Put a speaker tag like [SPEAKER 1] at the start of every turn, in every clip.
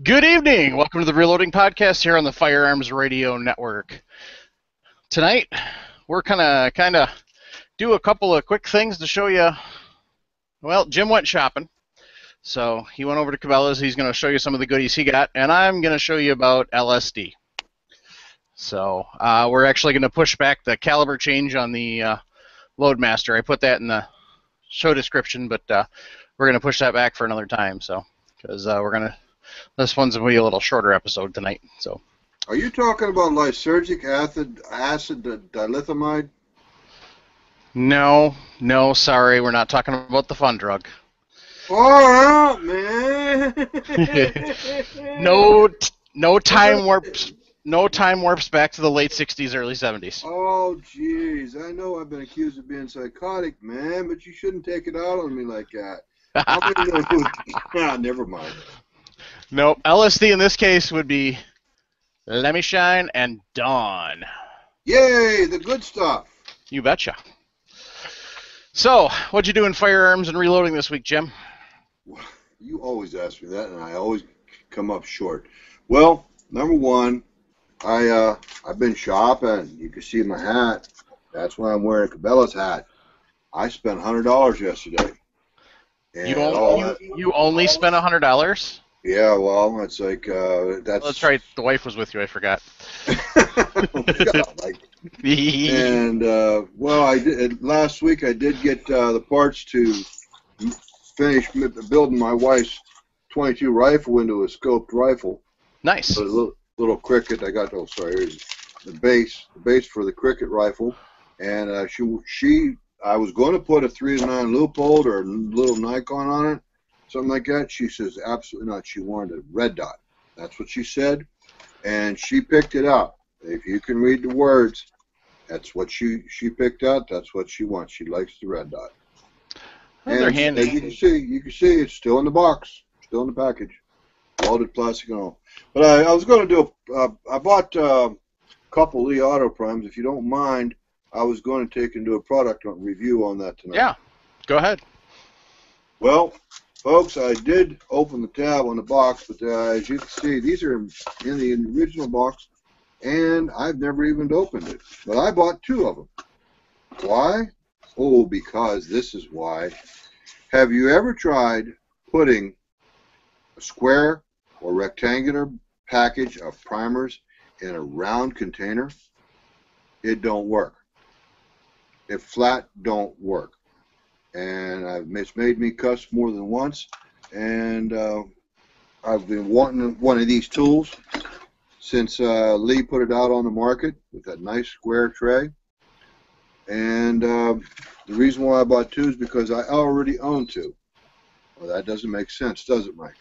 [SPEAKER 1] Good evening. Welcome to the Reloading Podcast here on the Firearms Radio Network. Tonight, we're kind of do a couple of quick things to show you. Well, Jim went shopping, so he went over to Cabela's. He's going to show you some of the goodies he got, and I'm going to show you about LSD. So we're actually going to push back the caliber change on the Loadmaster. I put that in the show description, but we're going to push that back for another time. So because this one's going to be a little shorter episode tonight. So,
[SPEAKER 2] are you talking about lysergic acid dilithiamide?
[SPEAKER 1] No, sorry, we're not talking about the fun drug.
[SPEAKER 2] All right, man.
[SPEAKER 1] No time warps. No time warps back to the late '60s, early '70s.
[SPEAKER 2] Oh, jeez, I know I've been accused of being psychotic, man, but you shouldn't take it out on me like that. Never mind.
[SPEAKER 1] Nope. LSD in this case would be Lemi-Shine and Dawn.
[SPEAKER 2] Yay, the good stuff.
[SPEAKER 1] You betcha. So, what'd you do in firearms and reloading this week, Jim?
[SPEAKER 2] You always ask me that, and I always come up short. Well, number one, I've been shopping. You can see my hat. That's why I'm wearing a Cabela's hat. I spent $100 yesterday. And
[SPEAKER 1] you only spent $100?
[SPEAKER 2] Yeah, well, it's like that's.
[SPEAKER 1] Well, that's right. The wife was with you. I forgot.
[SPEAKER 2] And well, I did last week. I did get the parts to finish building my wife's .22 rifle into a scoped rifle.
[SPEAKER 1] Nice.
[SPEAKER 2] So a little cricket. I got. Oh, sorry. Here's the base for the cricket rifle, and I was going to put a 3-9 Leupold or a little Nikon on it. Something like that. She says, absolutely not. She wanted a red dot. That's what she said. And she picked it out. If you can read the words, that's what she picked out. That's what she wants. She likes the red dot.
[SPEAKER 1] Those are handy.
[SPEAKER 2] As you can see it's still in the box, still in the package. Welded plastic and all. But I was going to do I bought a couple Lee Auto Primes. If you don't mind, I was going to take and do a product review on that tonight.
[SPEAKER 1] Yeah, go ahead.
[SPEAKER 2] Well, folks, I did open the tab on the box, but as you can see, these are in the original box, and I've never even opened it. But I bought 2 of them. Why? Oh, because this is why. Have you ever tried putting a square or rectangular package of primers in a round container? It don't work. It flat don't work. And it's made me cuss more than once, and I've been wanting one of these tools since Lee put it out on the market with that nice square tray. And the reason why I bought 2 is because I already own 2. Well, that doesn't make sense, does it, Mike?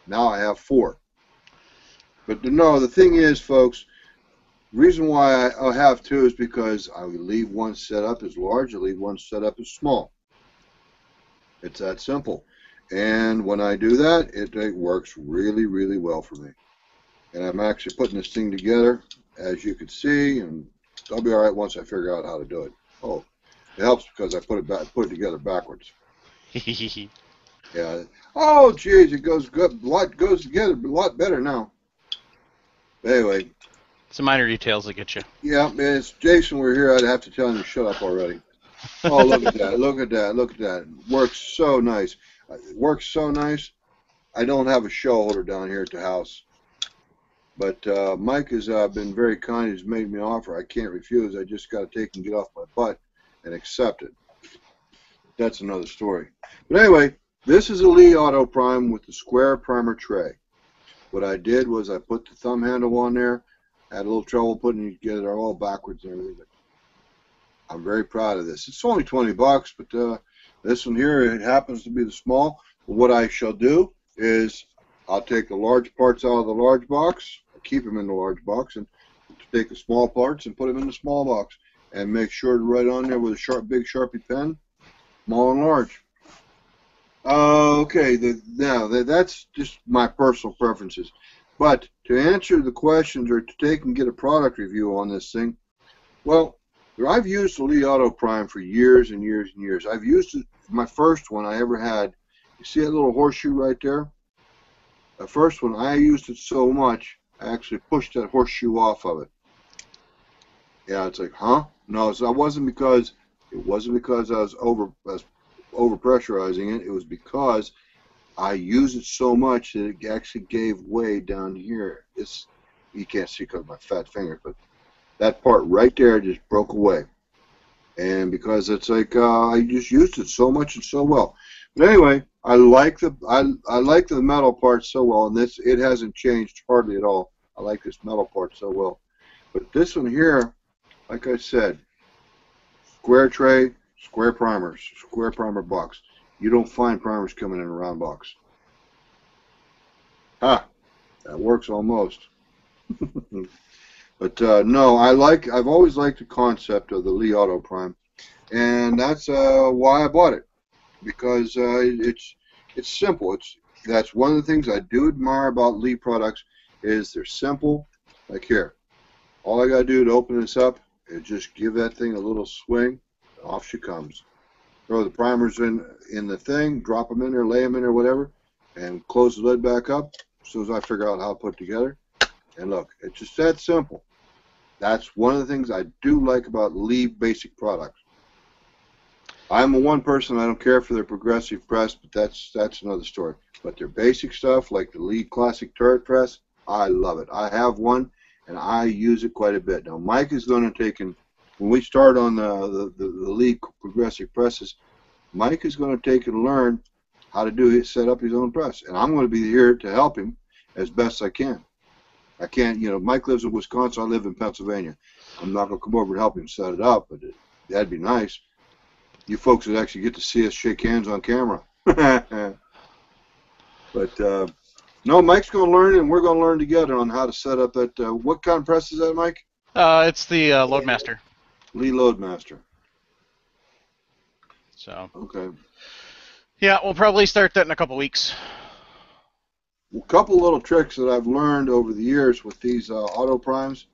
[SPEAKER 2] Now I have 4. But no, the thing is, folks, the reason why I have 2 is because I would leave one set up as large, I leave one set up as small. It's that simple. And when I do that, it works really, really well for me. And I'm actually putting this thing together, as you can see, and I'll be all right once I figure out how to do it. Oh, it helps because I put it together backwards. Yeah. Oh, geez, it goes good. A lot goes together, a lot better now. Anyway.
[SPEAKER 1] Some minor details that get you.
[SPEAKER 2] Yeah, man, it's Jason. We're here. I'd have to tell him to shut up already. Oh, look at that! Look at that! Look at that! It works so nice. It works so nice. I don't have a show holder down here at the house, but Mike has been very kind. He's made me an offer. I can't refuse. I just got to take and get off my butt and accept it. That's another story. But anyway, this is a Lee Auto Prime with the square primer tray. What I did was I put the thumb handle on there. Had a little trouble putting it together all backwards and everything. I'm very proud of this. It's only 20 bucks, but this one here, it happens to be the small. What I shall do is I'll take the large parts out of the large box, I'll keep them in the large box, and take the small parts and put them in the small box, and make sure to write on there with a big Sharpie pen, small and large. Okay, now that's just my personal preferences. But to answer the questions or to take and get a product review on this thing, well, I've used the Lee Auto Prime for years and years and years. I've used it, my first one I ever had. You see that little horseshoe right there? the first one, I used it so much, I actually pushed that horseshoe off of it. Yeah, it's like, huh? No, so it wasn't because I was over pressurizing it. It was because I used it so much that it actually gave way down here. You can't see because of my fat fingers, but that part right there just broke away. And because it's like I just used it so much and so well. But anyway, I like the metal part so well, and it hasn't changed hardly at all. I like this metal part so well. But this one here, like I said, square tray, square primers, square primer box. You don't find primers coming in a round box. Ah, that works almost. But no, I've always liked the concept of the Lee Auto Prime, and that's why I bought it, because it's simple. That's one of the things I do admire about Lee products is they're simple. Like here, all I gotta do to open this up is just give that thing a little swing, and off she comes. Throw the primers in the thing, drop them in there, lay them in there, whatever, and close the lid back up as soon as I figure out how to put it together. And look, it's just that simple. That's one of the things I do like about Lee basic products. I'm a one person, I don't care for their progressive press, but that's another story. But their basic stuff, like the Lee Classic Turret Press, I love it. I have one, and I use it quite a bit. Now, Mike is going to take, when we start on the Lee progressive presses, Mike is going to take and learn how to set up his own press. And I'm going to be here to help him as best I can. I can't, Mike lives in Wisconsin, I live in Pennsylvania. I'm not going to come over and help him set it up, but that'd be nice. You folks would actually get to see us shake hands on camera. But, no, Mike's going to learn, and we're going to learn together on how to set up that. What kind of press is that, Mike?
[SPEAKER 1] It's the Loadmaster.
[SPEAKER 2] Lee Loadmaster.
[SPEAKER 1] So.
[SPEAKER 2] Okay.
[SPEAKER 1] Yeah, we'll probably start that in a couple weeks.
[SPEAKER 2] A couple little tricks that I've learned over the years with these auto primes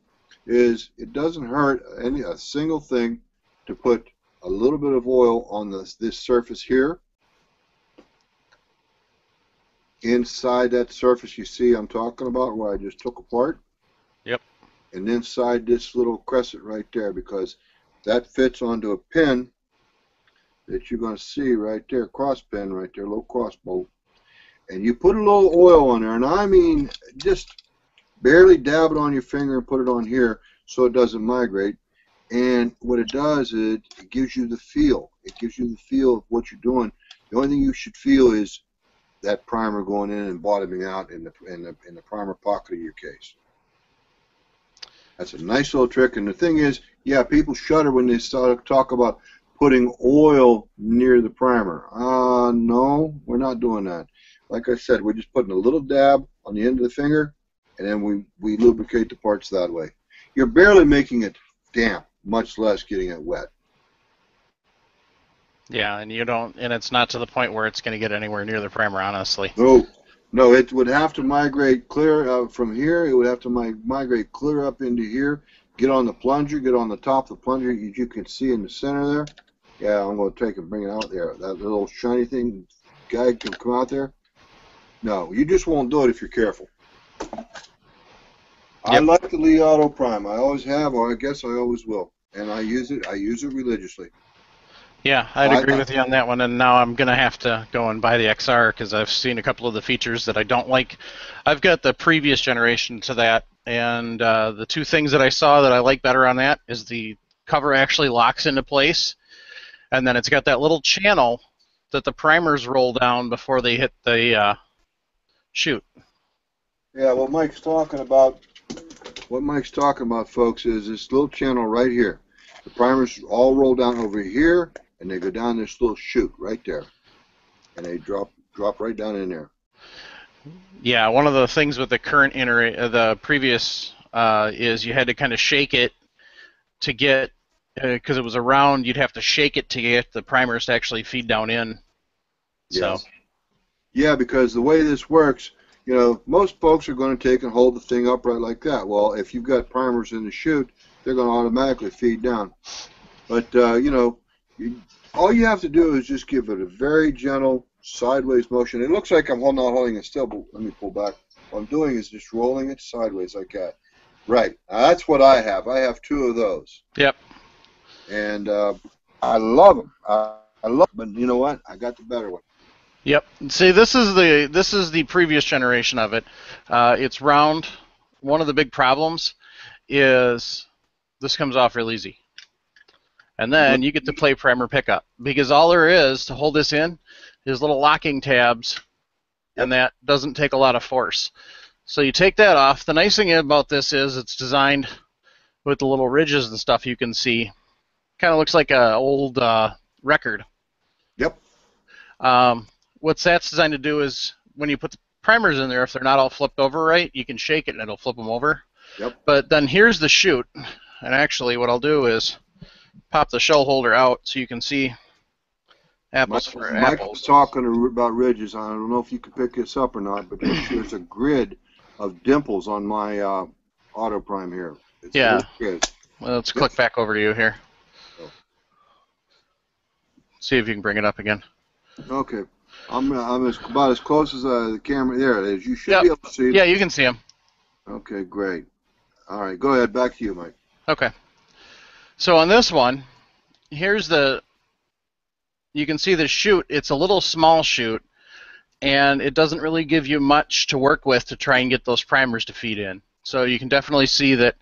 [SPEAKER 2] is it doesn't hurt a single thing to put a little bit of oil on this surface here. Inside that surface you see I'm talking about where I just took apart.
[SPEAKER 1] Yep.
[SPEAKER 2] And inside this little crescent right there, because that fits onto a pin that you're going to see right there, cross pin right there, little cross bolt. And you put a little oil on there, and I mean just barely dab it on your finger and put it on here so it doesn't migrate. And what it does is it gives you the feel. It gives you the feel of what you're doing. The only thing you should feel is that primer going in and bottoming out in the primer pocket of your case. That's a nice little trick. And the thing is, yeah, people shudder when they start to talk about putting oil near the primer. No, we're not doing that. Like I said, we're just putting a little dab on the end of the finger, and then we lubricate the parts that way. You're barely making it damp, much less getting it wet.
[SPEAKER 1] Yeah, and it's not to the point where it's going to get anywhere near the primer, honestly.
[SPEAKER 2] No, it would have to migrate clear from here. It would have to migrate clear up into here. Get on the plunger, get on the top of the plunger. You can see in the center there. Yeah, I'm going to take and bring it out there. That little shiny thing, guy can come out there. No, you just won't do it if you're careful. Yep. I like the Lee Auto Prime. I always have, or I guess I always will. And I use it religiously.
[SPEAKER 1] Yeah, I'd agree with you on that one. And now I'm going to have to go and buy the XR because I've seen a couple of the features that I don't like. I've got the previous generation to that, and the two things that I saw that I like better on that is the cover actually locks into place, and then it's got that little channel that the primers roll down before they hit the chute.
[SPEAKER 2] Yeah, what Mike's talking about, folks, is this little channel right here. The primers all roll down over here, and they go down this little chute right there, and they drop right down in there.
[SPEAKER 1] Yeah, one of the things with the current the previous is you had to kind of shake it to get, because it was around, you'd have to shake it to get the primers to actually feed down in.
[SPEAKER 2] Yes.
[SPEAKER 1] So.
[SPEAKER 2] Yeah, because the way this works, most folks are going to take and hold the thing upright like that. Well, if you've got primers in the chute, they're going to automatically feed down. But, all you have to do is just give it a very gentle sideways motion. It looks like I'm not holding it still, but let me pull back. What I'm doing is just rolling it sideways like that. Right. That's what I have. I have 2 of those.
[SPEAKER 1] Yep.
[SPEAKER 2] And I love them. I love them. But you know what? I got the better one.
[SPEAKER 1] Yep. See, this is the previous generation of it. It's round. One of the big problems is this comes off real easy. And then you get to play primer pickup, because all there is to hold this in is little locking tabs, and that doesn't take a lot of force. So you take that off. The nice thing about this is it's designed with the little ridges and stuff you can see. Kind of looks like an old record.
[SPEAKER 2] Yep.
[SPEAKER 1] What that's designed to do is when you put the primers in there, if they're not all flipped over right, you can shake it and it'll flip them over.
[SPEAKER 2] Yep.
[SPEAKER 1] But then here's the chute. And actually what I'll do is pop the shell holder out so you can see apples for apples.
[SPEAKER 2] Mike was talking about ridges. I don't know if you can pick this up or not, but there's a grid of dimples on my auto prime here. It's
[SPEAKER 1] Well, let's click back over to you here.
[SPEAKER 2] Oh.
[SPEAKER 1] See if you can bring it up again.
[SPEAKER 2] Okay. I'm about as close as the camera. There it is. You should be able to see it.
[SPEAKER 1] Yeah, you can see them.
[SPEAKER 2] Okay, great. All right, go ahead. Back to you, Mike.
[SPEAKER 1] Okay. So on this one, here's you can see the chute. It's a little small chute, and it doesn't really give you much to work with to try and get those primers to feed in. So you can definitely see that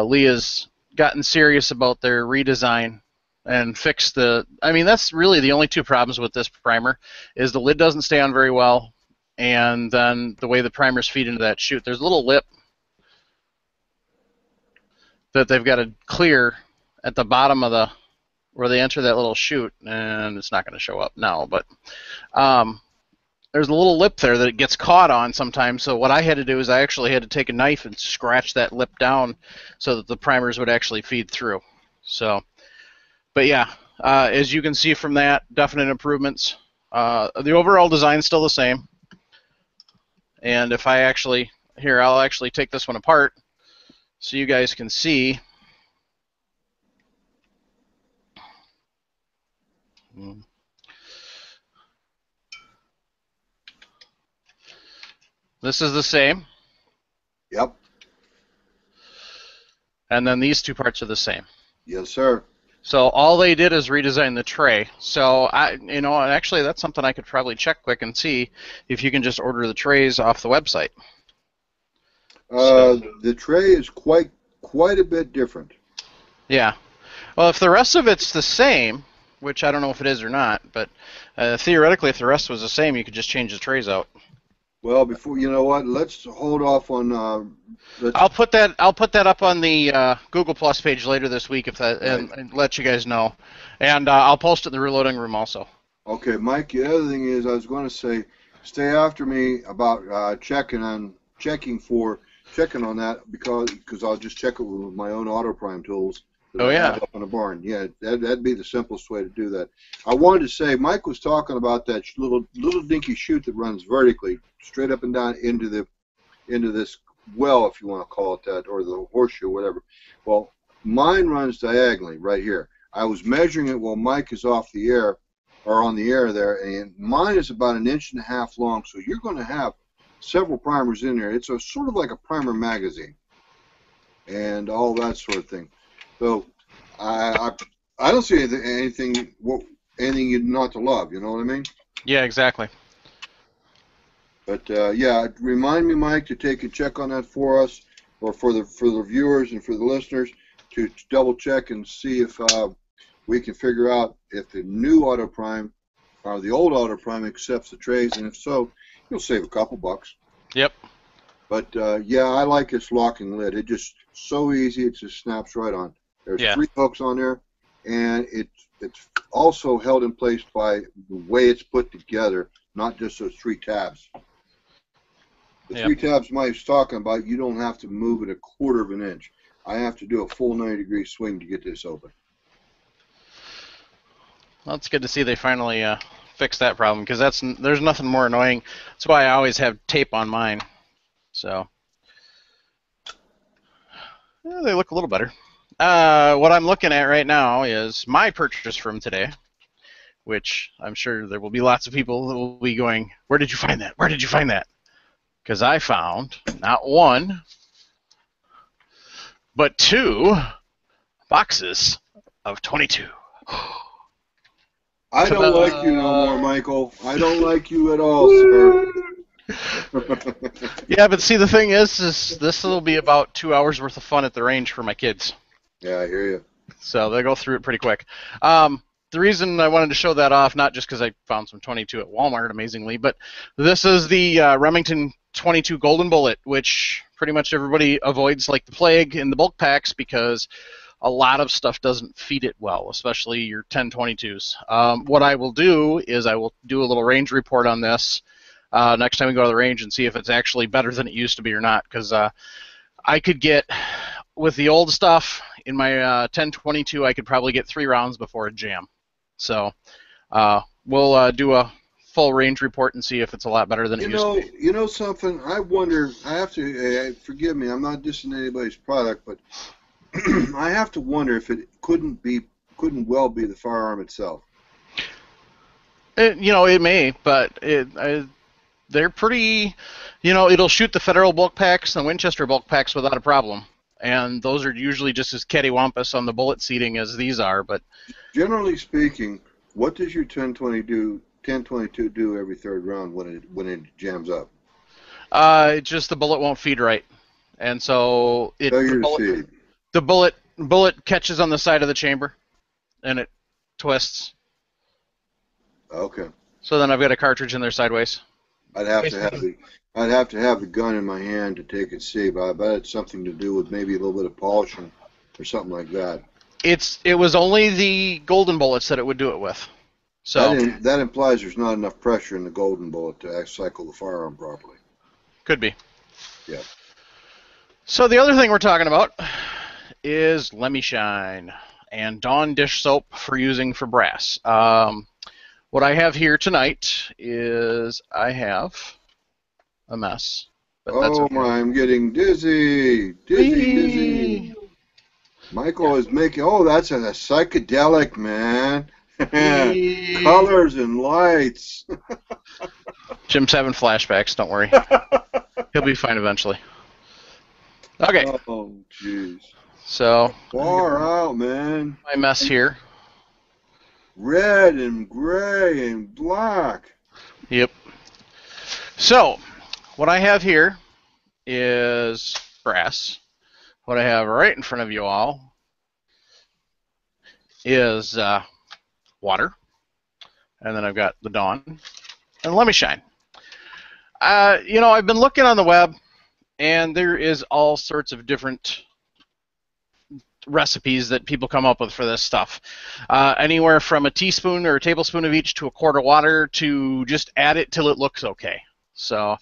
[SPEAKER 1] Lee has gotten serious about their redesign and fixed that's really the only 2 problems with this primer, is the lid doesn't stay on very well, and then the way the primers feed into that chute. There's a little lip that they've got to clear at the bottom of where they enter that little chute, and it's not going to show up now, but there's a little lip there that it gets caught on sometimes. So what I had to do is I actually had to take a knife and scratch that lip down so that the primers would actually feed through. So, but yeah, as you can see from that, definite improvements. The overall design is still the same. And if I actually, I'll actually take this one apart so you guys can see. This is the same.
[SPEAKER 2] Yep.
[SPEAKER 1] And then these 2 parts are the same.
[SPEAKER 2] Yes, sir.
[SPEAKER 1] So all they did is redesign the tray. So actually that's something I could probably check quick and see if you can just order the trays off the website.
[SPEAKER 2] The tray is quite a bit different.
[SPEAKER 1] Yeah. Well, if the rest of it's the same, which I don't know if it is or not, but theoretically, if the rest was the same, you could just change the trays out.
[SPEAKER 2] Well, you know what? Let's hold off on.
[SPEAKER 1] I'll put that up on the Google Plus page later this week and let you guys know, and I'll post it in the reloading room also.
[SPEAKER 2] Okay, Mike. The other thing is, I was going to say, stay after me about checking on that because I'll just check it with my own auto prime tools.
[SPEAKER 1] Oh yeah.
[SPEAKER 2] Up in a barn. Yeah, that'd be the simplest way to do that. I wanted to say, Mike was talking about that little dinky chute that runs vertically, straight up and down into this well, if you want to call it that, or the horseshoe, whatever. Well, mine runs diagonally right here. I was measuring it while Mike is off the air, or on the air there, and mine is about 1.5 inches long. So you're going to have several primers in there. It's sort of like a primer magazine, and all that sort of thing. So I don't see anything not to love. You know what I mean?
[SPEAKER 1] Yeah, exactly.
[SPEAKER 2] But yeah, remind me, Mike, to take a check on that for us, or for the viewers and for the listeners, to double check and see if we can figure out if the new Auto Prime or the old Auto Prime accepts the trays, and if so, you'll save a couple bucks.
[SPEAKER 1] Yep.
[SPEAKER 2] But yeah, I like this locking lid. It just so easy. It just snaps right on. There's 3 hooks on there, and it's also held in place by the way it's put together, not just those 3 tabs. The 3 tabs Mike's talking about, you don't have to move it 1/4 of an inch. I have to do a full 90-degree swing to get this open.
[SPEAKER 1] Well, it's good to see they finally fixed that problem, because there's nothing more annoying. That's why I always have tape on mine. So yeah, they look a little better. What I'm looking at right now is my purchase from today, which I'm sure there will be lots of people that will be going, where did you find that? Where did you find that? Because I found not one, but 2 boxes of 22.
[SPEAKER 2] I don't like you no more, Michael. I don't like you at all, sir.
[SPEAKER 1] Yeah, but see, the thing is this will be about 2 hours worth of fun at the range for my kids.
[SPEAKER 2] Yeah, I hear you.
[SPEAKER 1] So they go through it pretty quick. The reason I wanted to show that off, not just because I found some 22 at Walmart, amazingly, but this is the Remington 22 Golden Bullet, which pretty much everybody avoids like the plague in the bulk packs because a lot of stuff doesn't feed it well, especially your 1022s. What I will do is I will do a little range report on this next time we go to the range and see if it's actually better than it used to be or not, because I could get, with the old stuff, in my 1022, I could probably get 3 rounds before a jam. So we'll do a full range report and see if it's a lot better than it used to be.
[SPEAKER 2] You know something? I wonder, I have to, forgive me, I'm not dissing anybody's product, but I have to wonder if it couldn't well be the firearm itself.
[SPEAKER 1] It may, but they're pretty, it'll shoot the Federal bulk packs and the Winchester bulk packs without a problem. And those are usually just as cattywampus on the bullet seating as these are. But
[SPEAKER 2] generally speaking, what does your 1022 do every third round when it jams up?
[SPEAKER 1] Just the bullet won't feed right, and so
[SPEAKER 2] the
[SPEAKER 1] bullet catches on the side of the chamber, and it twists.
[SPEAKER 2] Okay.
[SPEAKER 1] So then I've got a cartridge in there sideways.
[SPEAKER 2] I'd have to have the gun in my hand to take it safe. I bet it's something to do with maybe a little bit of polishing or something like that.
[SPEAKER 1] It was only the golden bullets that it would do it with. So
[SPEAKER 2] that implies there's not enough pressure in the golden bullet to cycle the firearm properly.
[SPEAKER 1] Could be.
[SPEAKER 2] Yeah.
[SPEAKER 1] So the other thing we're talking about is Lemi-Shine and Dawn dish soap for using for brass. What I have here tonight is I have a mess. But that's okay.
[SPEAKER 2] My, I'm getting dizzy. Dizzy. Michael is making, that's a psychedelic, man. Colors and lights.
[SPEAKER 1] Jim's having flashbacks, don't worry. He'll be fine eventually. Okay.
[SPEAKER 2] Oh, jeez.
[SPEAKER 1] So.
[SPEAKER 2] Far out, man.
[SPEAKER 1] My mess here.
[SPEAKER 2] Red and gray and black.
[SPEAKER 1] Yep. So, what I have here is brass. What I have right in front of you all is water. And then I've got the Dawn and Lemi-Shine. I've been looking on the web, and there is all sorts of different recipes that people come up with for this stuff. Anywhere from a teaspoon or a tablespoon of each to a quart of water to just add it till it looks okay. So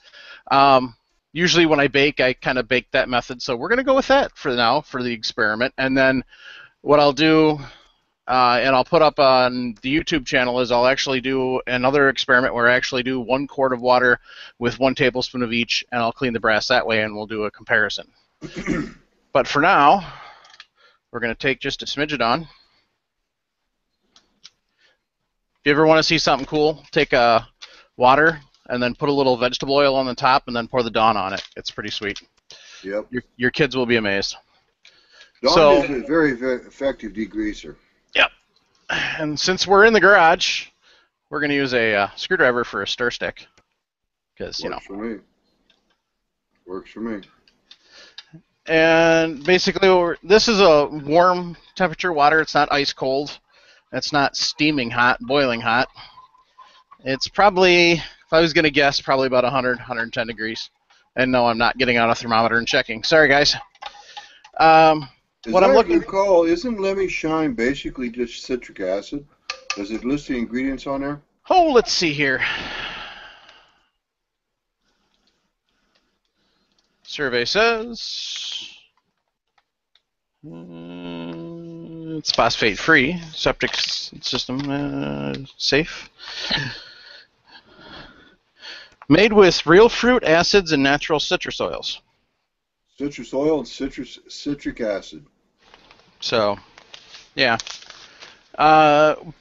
[SPEAKER 1] usually when I bake, I kind of bake that method. So we're going to go with that for now for the experiment. And then what I'll do, and I'll put up on the YouTube channel, is I'll actually do another experiment where I actually do 1 quart of water with 1 tablespoon of each, and I'll clean the brass that way, and we'll do a comparison. But for now, we're going to take just a smidget on. If you ever want to see something cool, take water and then put a little vegetable oil on the top and then pour the Dawn on it. It's pretty sweet.
[SPEAKER 2] Yep.
[SPEAKER 1] Your kids will be amazed.
[SPEAKER 2] Dawn is a very, very effective degreaser.
[SPEAKER 1] Yep. And since we're in the garage, we're going to use a screwdriver for a stir stick. Because,
[SPEAKER 2] Works for me. Works for me.
[SPEAKER 1] And basically, this is a warm temperature water. It's not ice cold. It's not steaming hot, boiling hot. It's probably, if I was going to guess, probably about 100, 110 degrees. And no, I'm not getting out a thermometer and checking. Sorry, guys.
[SPEAKER 2] What I'm looking to call, isn't Lemi-Shine basically just citric acid? Does it list the ingredients on there?
[SPEAKER 1] Oh, let's see here. Survey says it's phosphate-free, septic system safe. Made with real fruit acids and natural citrus oils.
[SPEAKER 2] Citrus oil and citric acid.
[SPEAKER 1] So, yeah.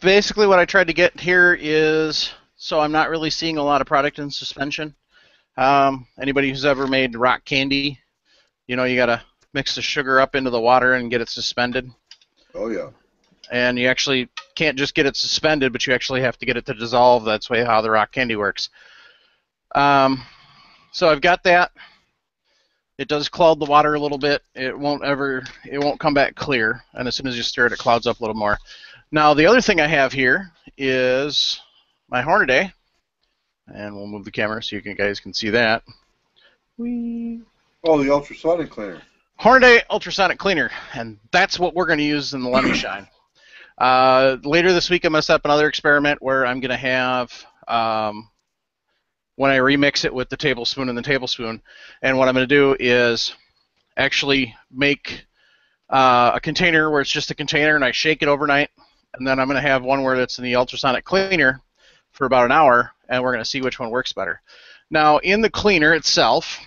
[SPEAKER 1] Basically, what I tried to get here is so I'm not really seeing a lot of product in suspension. Anybody who's ever made rock candy, you know, you gotta mix the sugar up into the water and get it suspended.
[SPEAKER 2] Oh yeah.
[SPEAKER 1] And you actually can't just get it suspended, but you actually have to get it to dissolve. That's the way how the rock candy works. So I've got that. It does cloud the water a little bit. It won't come back clear, and as soon as you stir it, it clouds up a little more. Now the other thing I have here is my Hornady, and we'll move the camera so you guys can see that. Whee.
[SPEAKER 2] Oh, the ultrasonic cleaner.
[SPEAKER 1] Hornady ultrasonic cleaner, and that's what we're going to use in the Lemi-Shine. Later this week, I'm going to set up another experiment where I'm going to have, when I remix it with the tablespoon and the tablespoon, and what I'm going to do is actually make a container where it's just a container, and I shake it overnight, and then I'm going to have one where it's in the ultrasonic cleaner for about an hour, and we're going to see which one works better. Now, in the cleaner itself,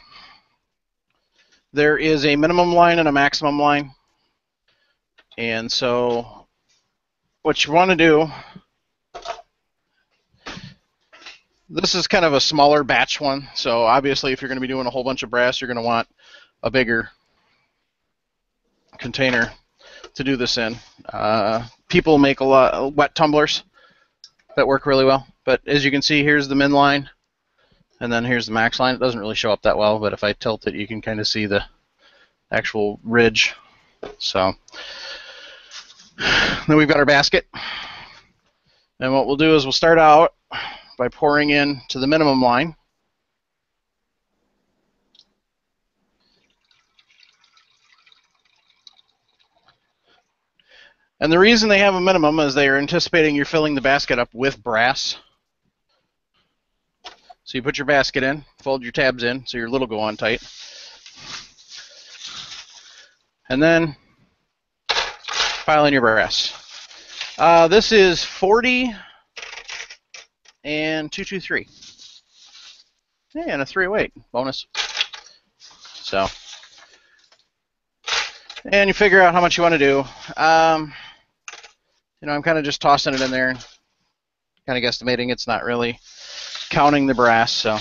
[SPEAKER 1] there is a minimum line and a maximum line, and so what you want to do, this is kind of a smaller batch one, so obviously if you're going to be doing a whole bunch of brass, you're going to want a bigger container to do this in. People make a lot of wet tumblers that work really well, but as you can see, here's the min line, and then here's the max line. It doesn't really show up that well, but if I tilt it, you can kind of see the actual ridge. So then we've got our basket, and what we'll do is we'll start out by pouring in to the minimum line. And the reason they have a minimum is they are anticipating you're filling the basket up with brass. So you put your basket in, fold your tabs in so your lid will go on tight. And then pile in your brass. This is 40 and 223. Yeah, and a 308 bonus. So, and you figure out how much you want to do. You know, I'm kind of just tossing it in there, kind of guesstimating. It's not really counting the brass, so.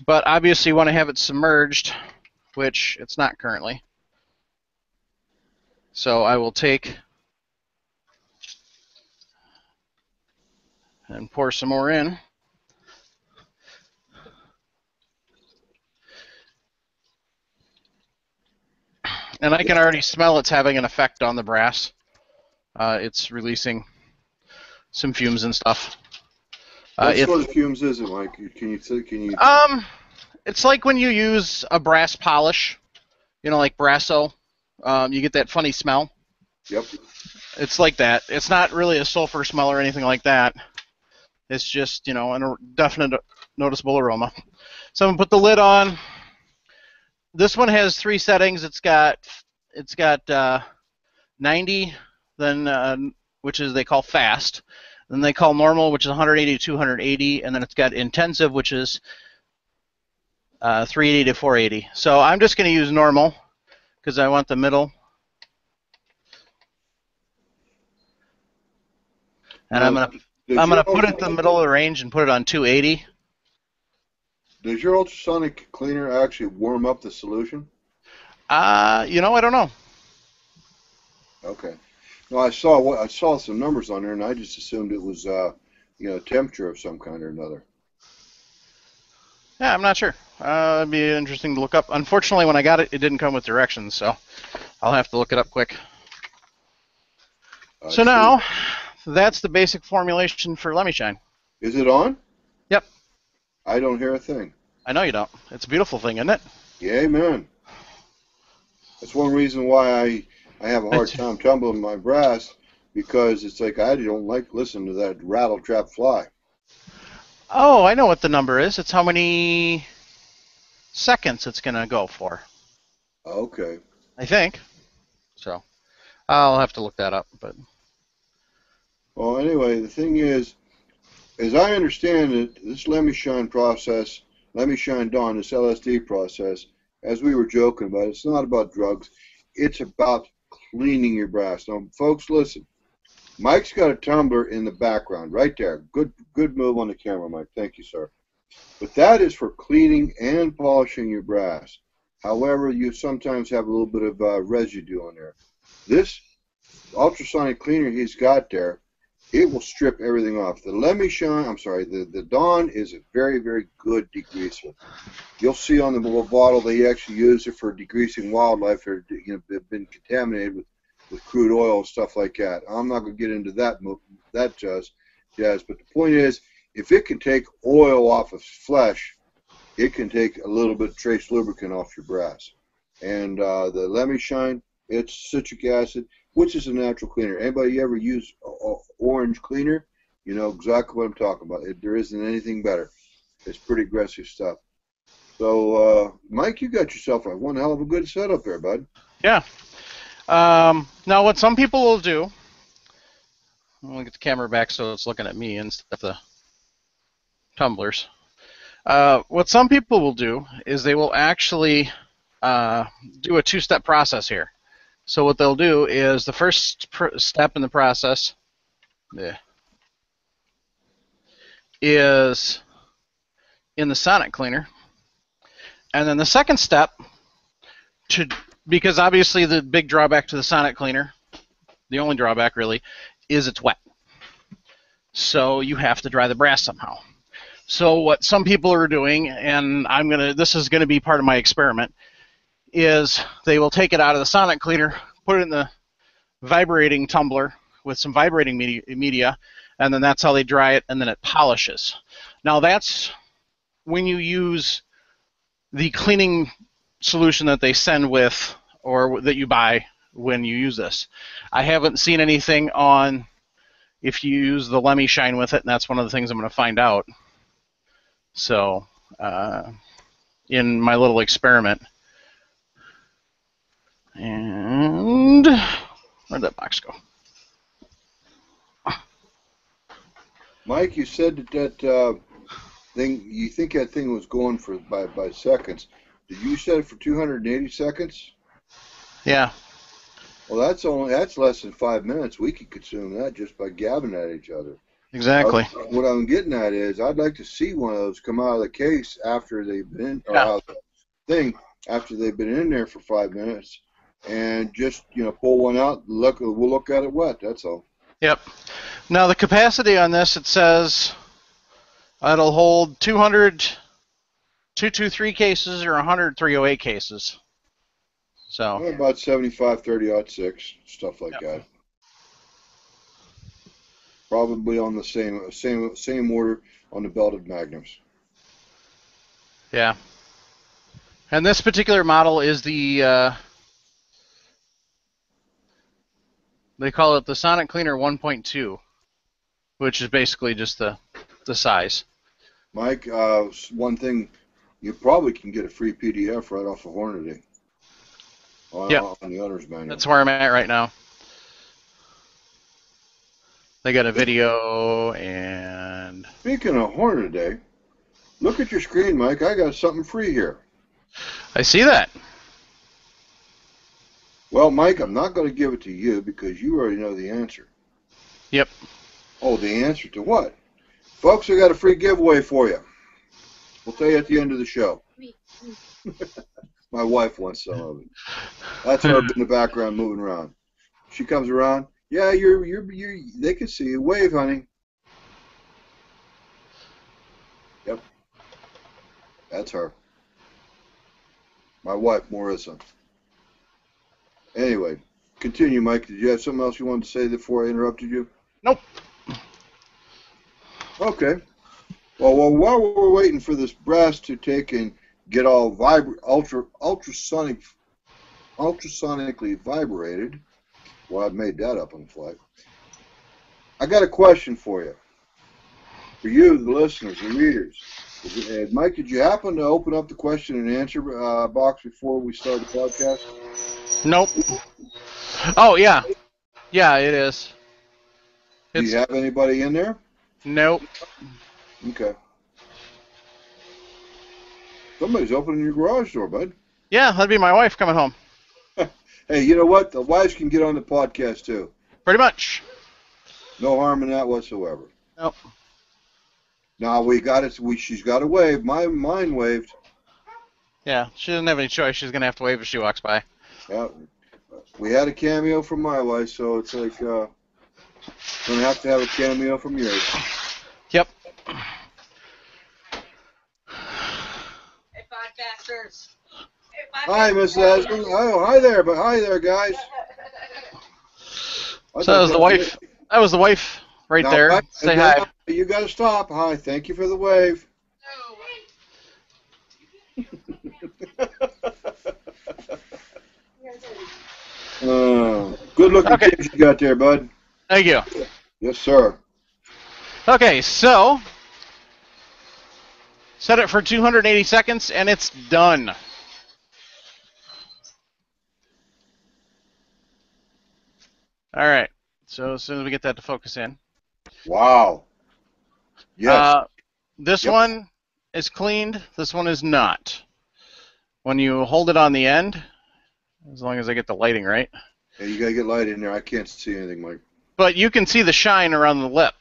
[SPEAKER 1] But obviously you want to have it submerged, which it's not currently. So I will take and pour some more in. And I can already smell it's having an effect on the brass. It's releasing some fumes and stuff.
[SPEAKER 2] What sort of fumes is it like? Can you?
[SPEAKER 1] It's like when you use a brass polish, you know, like Brasso. You get that funny smell.
[SPEAKER 2] Yep.
[SPEAKER 1] It's like that. It's not really a sulfur smell or anything like that. It's just, you know, a definite noticeable aroma. So I'm gonna put the lid on. This one has 3 settings. It's got 90, then which is they call fast. Then they call normal, which is 180 to 280, and then it's got intensive, which is 380 to 480. So I'm just going to use normal because I want the middle. And I'm gonna put it in the middle of the range and put it on 280.
[SPEAKER 2] Does your ultrasonic cleaner actually warm up the solution?
[SPEAKER 1] You know, I don't know.
[SPEAKER 2] Okay. No, I saw some numbers on there, and I just assumed it was you know, temperature of some kind or another.
[SPEAKER 1] Yeah, I'm not sure. It'd be interesting to look up. Unfortunately, when I got it, it didn't come with directions, so I'll have to look it up quick. So now, that's the basic formulation for Lemi-Shine.
[SPEAKER 2] Is it on?
[SPEAKER 1] Yep.
[SPEAKER 2] I don't hear a thing.
[SPEAKER 1] I know you don't. It's a beautiful thing, isn't it?
[SPEAKER 2] Yeah, amen. That's one reason why I have a hard time tumbling my brass, because it's like I don't like listening to that rattle trap fly.
[SPEAKER 1] Oh, I know what the number is. It's how many seconds it's going to go for.
[SPEAKER 2] Okay.
[SPEAKER 1] I think. So, I'll have to look that up. But.
[SPEAKER 2] Well, anyway, the thing is, as I understand it, this Lemi-Shine process, Lemi-Shine Dawn, this LSD process, as we were joking about, it's not about drugs. It's about cleaning your brass. Now, folks, listen. Mike's got a tumbler in the background, right there. Good move on the camera, Mike. Thank you, sir. But that is for cleaning and polishing your brass. However, you sometimes have a little bit of residue on there. This ultrasonic cleaner he's got there, it will strip everything off. The Lemi-Shine, the Dawn is a very, very good degreaser. You'll see on the bottle they actually use it for degreasing wildlife that have been contaminated with crude oil and stuff like that. I'm not going to get into that jazz, but the point is, if it can take oil off of flesh, it can take a little bit of trace lubricant off your brass. And the Lemi-Shine, it's citric acid, which is a natural cleaner. Anybody ever use orange cleaner, you know exactly what I'm talking about. There isn't anything better. It's pretty aggressive stuff. So, Mike, you got yourself one hell of a good setup there, bud.
[SPEAKER 1] Yeah. Now, what some people will do, I'm going to get the camera back so it's looking at me instead of the tumblers. What some people will do is they will actually do a two-step process here. So what they'll do is the first step in the process is in the sonic cleaner. And then the second step, because obviously the big drawback to the sonic cleaner, the only drawback really, is it's wet. So you have to dry the brass somehow. So what some people are doing, and this is gonna be part of my experiment, is they will take it out of the sonic cleaner, put it in the vibrating tumbler with some vibrating media, and then that's how they dry it, and then it polishes. Now that's when you use the cleaning solution that they send with, or that you buy when you use this. I haven't seen anything on if you use the Lemi-Shine with it, and that's one of the things I'm going to find out. So, in my little experiment. And where'd that box go?
[SPEAKER 2] Mike, you said that thing. You think that thing was going by seconds? Did you set it for 280 seconds?
[SPEAKER 1] Yeah.
[SPEAKER 2] Well, that's less than 5 minutes. We could consume that just by gabbing at each other.
[SPEAKER 1] Exactly.
[SPEAKER 2] What I'm getting at is, I'd like to see one of those come out of the case after they've been, or
[SPEAKER 1] Yeah.
[SPEAKER 2] out of the thing after they've been in there for 5 minutes, and just pull one out. We'll look at it wet. That's all.
[SPEAKER 1] Yep. Now the capacity on this, it says it'll hold 200 223 cases or 100 308 cases. So
[SPEAKER 2] Well, about 75 30-06, stuff like that. Probably on the same order on the belted magnums.
[SPEAKER 1] Yeah. And this particular model is the they call it the Sonic Cleaner 1.2, which is basically just the size.
[SPEAKER 2] Mike, one thing, you probably can get a free PDF right off of Hornady on the owner's manual.
[SPEAKER 1] That's where I'm at right now. They got a video and...
[SPEAKER 2] Speaking of Hornady, look at your screen, Mike. I got something free here.
[SPEAKER 1] I see that.
[SPEAKER 2] Well, Mike, I'm not going to give it to you because you already know the answer.
[SPEAKER 1] Yep.
[SPEAKER 2] Oh, the answer to what? Folks, I got a free giveaway for you. We'll tell you at the end of the show. My wife wants some of it. That's her in the background moving around. She comes around. Yeah, they can see you. Wave, honey. Yep. That's her. My wife, Marissa. Anyway, continue, Mike. Did you have something else you wanted to say before I interrupted you?
[SPEAKER 1] Nope.
[SPEAKER 2] Okay. Well, while we're waiting for this brass to take and get all ultrasonically vibrated, well, I've made that up on the fly. I got a question for you. For you, the listeners, the readers. Mike, did you happen to open up the question and answer box before we started the podcast?
[SPEAKER 1] Nope. Oh, yeah. Yeah, it is.
[SPEAKER 2] Do you have anybody in there?
[SPEAKER 1] Nope.
[SPEAKER 2] Okay. Somebody's opening your garage door, bud.
[SPEAKER 1] Yeah, that'd be my wife coming home.
[SPEAKER 2] Hey, you know what? The wives can get on the podcast too.
[SPEAKER 1] Pretty much.
[SPEAKER 2] No harm in that whatsoever.
[SPEAKER 1] Nope.
[SPEAKER 2] Now we got it. She's got to wave. Mine waved.
[SPEAKER 1] Yeah, she doesn't have any choice. She's gonna have to wave if she walks by.
[SPEAKER 2] Yeah, we had a cameo from my wife, so it's like gonna have to have a cameo from yours.
[SPEAKER 1] Yep.
[SPEAKER 3] Hey, podcasters. Hey,
[SPEAKER 2] Hi, Miss Leslie. Oh, hi there, guys.
[SPEAKER 1] So that was the wife. That was the wife right
[SPEAKER 2] Now,
[SPEAKER 1] there. Say hi.
[SPEAKER 2] You got to stop. Hi, thank you for the wave. Good looking kids you got there, bud.
[SPEAKER 1] Thank you.
[SPEAKER 2] Yes, sir.
[SPEAKER 1] Okay, so set it for 280 seconds, and it's done. All right. So as soon as we get that to focus in.
[SPEAKER 2] Wow. Yes.
[SPEAKER 1] This one is cleaned. This one is not. When you hold it on the end, as long as I get the lighting right.
[SPEAKER 2] Yeah, you got to get light in there. I can't see anything, Mike.
[SPEAKER 1] But you can see the shine around the lip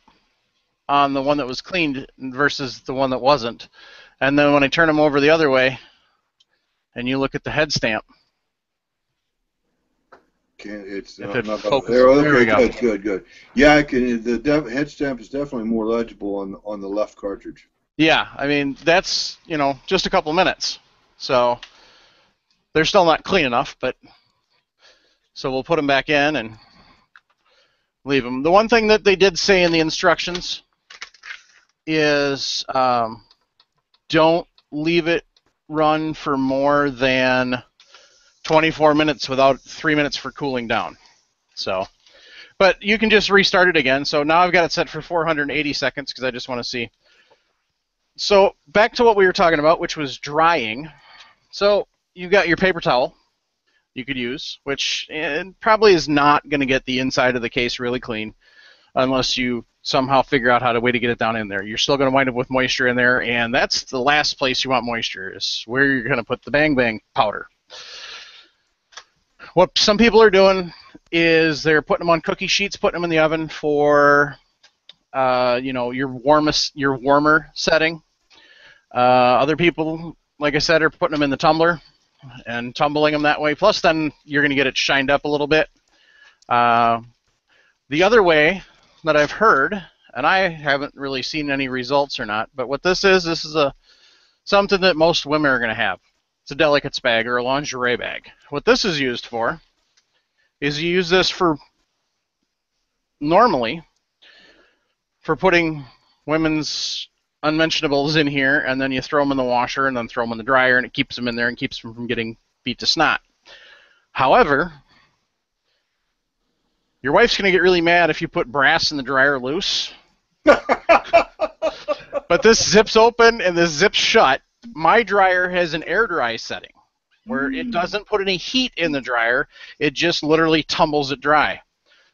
[SPEAKER 1] on the one that was cleaned versus the one that wasn't. And then when I turn them over the other way, and you look at the head stamp.
[SPEAKER 2] It's
[SPEAKER 1] If
[SPEAKER 2] not,
[SPEAKER 1] it
[SPEAKER 2] not
[SPEAKER 1] focuses.
[SPEAKER 2] there. Okay,
[SPEAKER 1] There we go.
[SPEAKER 2] Good. Yeah, I can. The head stamp is definitely more legible on the left cartridge.
[SPEAKER 1] Yeah, I mean, that's, just a couple minutes. So they're still not clean enough, but so we'll put them back in and leave them. The one thing that they did say in the instructions is don't leave it run for more than 24 minutes without 3 minutes for cooling down. So, but you can just restart it again. So now I've got it set for 480 seconds because I just want to see. So back to what we were talking about, which was drying. So you've got your paper towel you could use, which probably is not going to get the inside of the case really clean unless you somehow figure out how to way to get it down in there. You're still going to wind up with moisture in there, and that's the last place you want moisture is where you're going to put the Bang Bang powder. What some people are doing is they're putting them on cookie sheets, putting them in the oven for your warmer setting. Other people, like I said, are putting them in the tumbler and tumbling them that way. Plus, then you're going to get it shined up a little bit. The other way that I've heard, and I haven't really seen any results or not, but what this is something that most women are going to have. It's a delicates bag or a lingerie bag. What this is used for is you use this for normally for putting women's unmentionables in here, and then you throw them in the washer and then throw them in the dryer, and it keeps them in there and keeps them from getting beat to snot. However, your wife's going to get really mad if you put brass in the dryer loose. But this zips open and this zips shut. My dryer has an air dry setting where it doesn't put any heat in the dryer. It just literally tumbles it dry.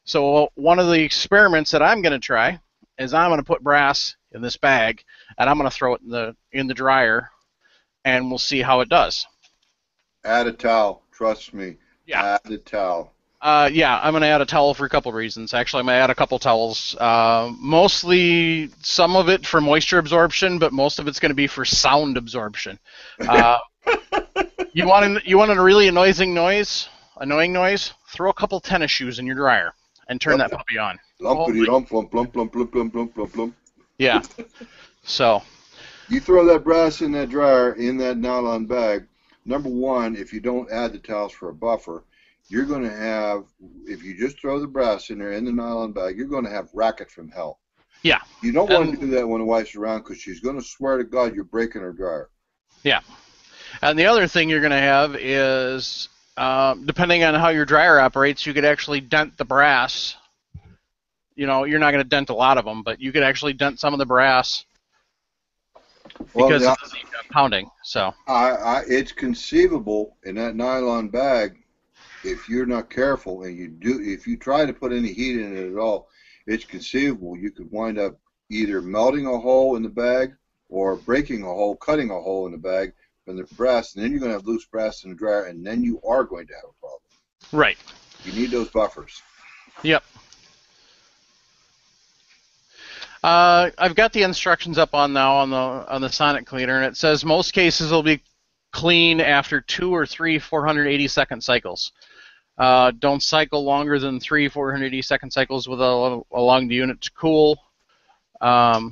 [SPEAKER 1] So one of the experiments that I'm going to try is I'm going to put brass in this bag and I'm going to throw it in the dryer, and we'll see how it does.
[SPEAKER 2] Add a towel. Trust me.
[SPEAKER 1] Yeah.
[SPEAKER 2] Add a towel.
[SPEAKER 1] Yeah, I'm going to add a towel for a couple reasons. Actually, I'm going to add a couple towels. Mostly some of it for moisture absorption, but most of it's going to be for sound absorption. You want a really annoying noise? Throw a couple tennis shoes in your dryer and turn that puppy on. Yeah. So.
[SPEAKER 2] You throw that brass in that dryer in that nylon bag. Number one, if you don't add the towels for a buffer, you're going to have, if you just throw the brass in there in the nylon bag, you're going to have racket from hell.
[SPEAKER 1] Yeah.
[SPEAKER 2] You don't want to do that when the wife's around because she's going to swear to God you're breaking her dryer. Yeah.
[SPEAKER 1] And the other thing you're going to have is, depending on how your dryer operates, you could actually dent the brass. You're not going to dent a lot of them, but you could actually dent some of the brass because of the pounding. So
[SPEAKER 2] it's conceivable in that nylon bag. If you're not careful and if you try to put any heat in it at all, it's conceivable you could wind up either melting a hole in the bag or breaking a hole, cutting a hole in the bag from the brass, and then you're going to have loose brass in the dryer, and then you are going to have a problem.
[SPEAKER 1] Right.
[SPEAKER 2] You need those buffers.
[SPEAKER 1] Yep. I've got the instructions up on now on the Sonic Cleaner, and it says most cases will be clean after 2 or 3 480-second cycles. Don't cycle longer than 3 480-second cycles with allowing the unit to cool. I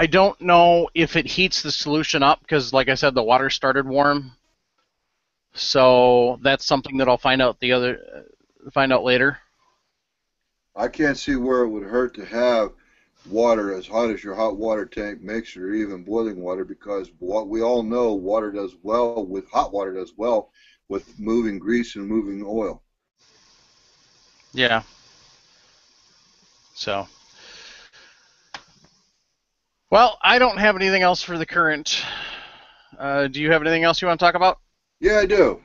[SPEAKER 1] don't know if it heats the solution up because, like I said, the water started warm. So that's something that I'll find out later.
[SPEAKER 2] I can't see where it would hurt to have water as hot as your hot water tank makes it, or even boiling water, because what we all know, water does well with hot water does well with moving grease and moving oil.
[SPEAKER 1] Yeah. So, well, I don't have anything else for the current. Do you have anything else you want to talk about?
[SPEAKER 2] Yeah, I do.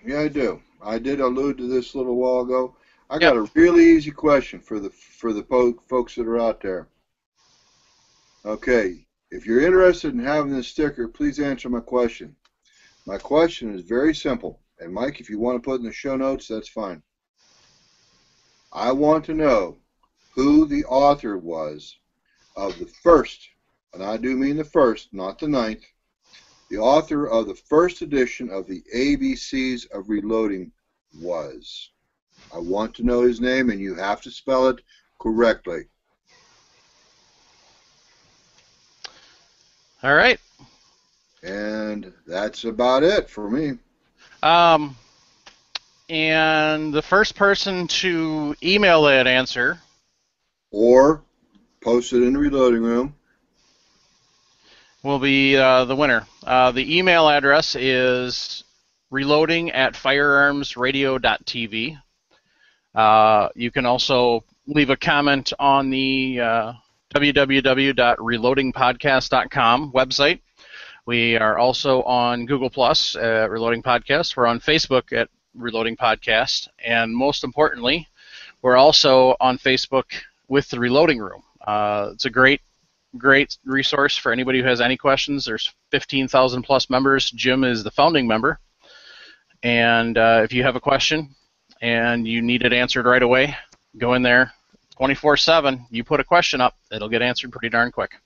[SPEAKER 2] I did allude to this a little while ago. I got a really easy question for the folks that are out there. Okay, if you're interested in having this sticker, please answer my question. My question is very simple. And Mike, if you want to put it in the show notes, that's fine. I want to know who the author was of the first, and I do mean the first, not the 9th, the author of the first edition of the ABCs of Reloading was. I want to know his name, and you have to spell it correctly.
[SPEAKER 1] All right.
[SPEAKER 2] And that's about it for me.
[SPEAKER 1] And the first person to email that answer
[SPEAKER 2] or post it in the reloading room
[SPEAKER 1] will be the winner. The email address is reloading@firearmsradio.tv. You can also leave a comment on the www.reloadingpodcast.com website. We are also on Google Plus at Reloading Podcast. We're on Facebook at Reloading Podcast. And most importantly, we're also on Facebook with the Reloading Room. It's a great resource for anybody who has any questions. There's 15,000 plus members. Jim is the founding member. And if you have a question and you need it answered right away, go in there 24/7. You put a question up, it'll get answered pretty darn quick.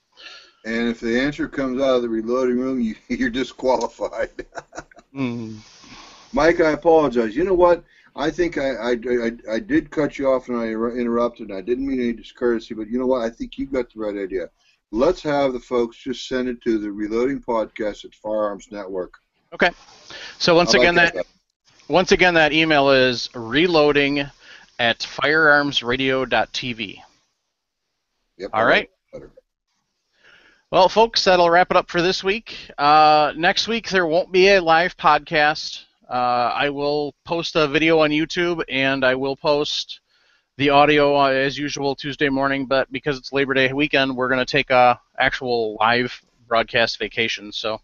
[SPEAKER 2] And if the answer comes out of the reloading room, you're disqualified. Mike, I apologize. You know what? I think I did cut you off and I interrupted. I didn't mean any discourtesy, but you know what? I think you got the right idea. Let's have the folks just send it to the Reloading Podcast at Firearms Network.
[SPEAKER 1] Okay. So once again, that email is reloading@firearmsradio.tv.
[SPEAKER 2] Yep.
[SPEAKER 1] All right. Well, folks, that'll wrap it up for this week. Next week, there won't be a live podcast. I will post a video on YouTube, and I will post the audio as usual Tuesday morning, but because it's Labor Day weekend, we're going to take a actual live broadcast vacation. So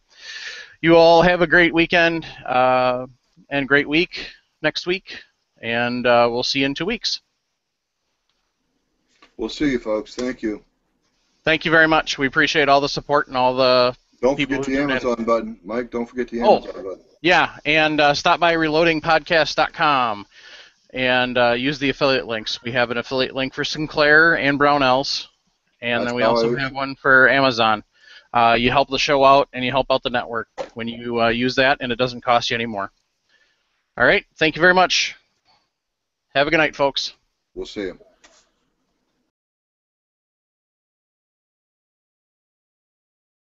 [SPEAKER 1] you all have a great weekend and great week next week, and we'll see you in 2 weeks.
[SPEAKER 2] We'll see you, folks. Thank you.
[SPEAKER 1] Thank you very much. We appreciate all the support and all the people.
[SPEAKER 2] Don't forget the Amazon button. Mike, don't forget the Amazon button.
[SPEAKER 1] Yeah, and stop by reloadingpodcast.com and use the affiliate links. We have an affiliate link for Sinclair and Brownells, and then we also have one for Amazon. You help the show out, and you help out the network when you use that, and it doesn't cost you any more. All right, thank you very much. Have a good night, folks.
[SPEAKER 2] We'll see you.